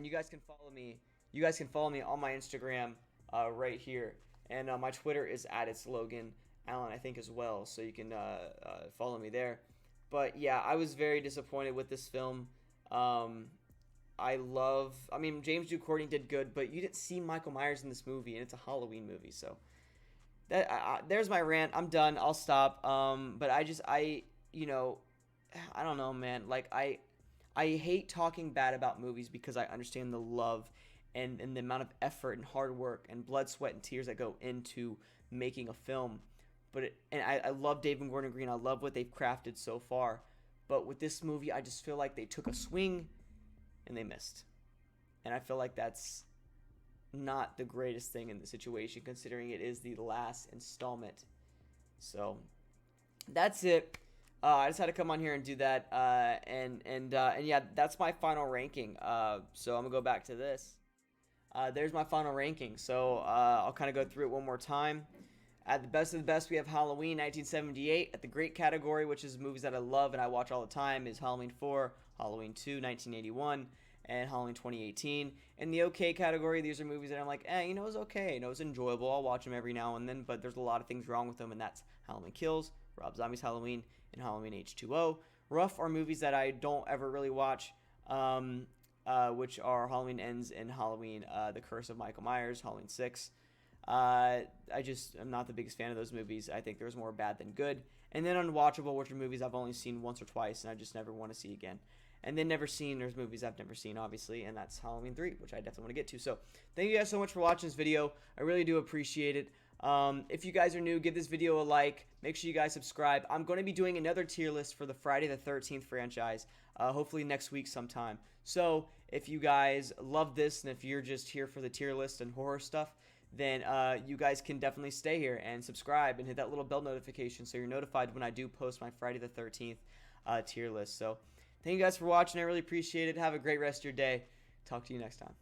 you guys can follow me. You guys can follow me on my Instagram right here, and my Twitter is @Logan Allen, I think, as well. So you can follow me there. But yeah, I was very disappointed with this film. James Ducournau did good, but you didn't see Michael Myers in this movie, and it's a Halloween movie, so. There's my rant. I'm done. I'll stop. But I don't know, man. Like, I hate talking bad about movies because I understand the love and the amount of effort and hard work and blood, sweat, and tears that go into making a film. I love David Gordon Green. I love what they've crafted so far. But with this movie, I just feel like they took a swing and they missed. And I feel like that's not the greatest thing in the situation, considering it is the last installment. So that's it. I just had to come on here and do that. And yeah, that's my final ranking. So I'm gonna go back to this. There's my final ranking. So I'll kind of go through it one more time. At the best of the best, we have Halloween 1978. At the great category, which is movies that I love and I watch all the time, is Halloween 4, Halloween 2, 1981, and Halloween 2018. In the okay category, these are movies that I'm like, it's okay. It's enjoyable. I'll watch them every now and then, but there's a lot of things wrong with them, and that's Halloween Kills, Rob Zombie's Halloween, and Halloween H2O. Rough are movies that I don't ever really watch, which are Halloween Ends and Halloween The Curse of Michael Myers, Halloween 6. I'm not the biggest fan of those movies. I think there's more bad than good. And then Unwatchable, which are movies I've only seen once or twice, and I just never want to see again. And then there's movies I've never seen, obviously, and that's Halloween 3, which I definitely want to get to. So thank you guys so much for watching this video. I really do appreciate it. If you guys are new, give this video a like. Make sure you guys subscribe. I'm going to be doing another tier list for the Friday the 13th franchise, hopefully next week sometime. So if you guys love this, and if you're just here for the tier list and horror stuff, then you guys can definitely stay here and subscribe and hit that little bell notification so you're notified when I do post my Friday the 13th tier list. So thank you guys for watching. I really appreciate it. Have a great rest of your day. Talk to you next time.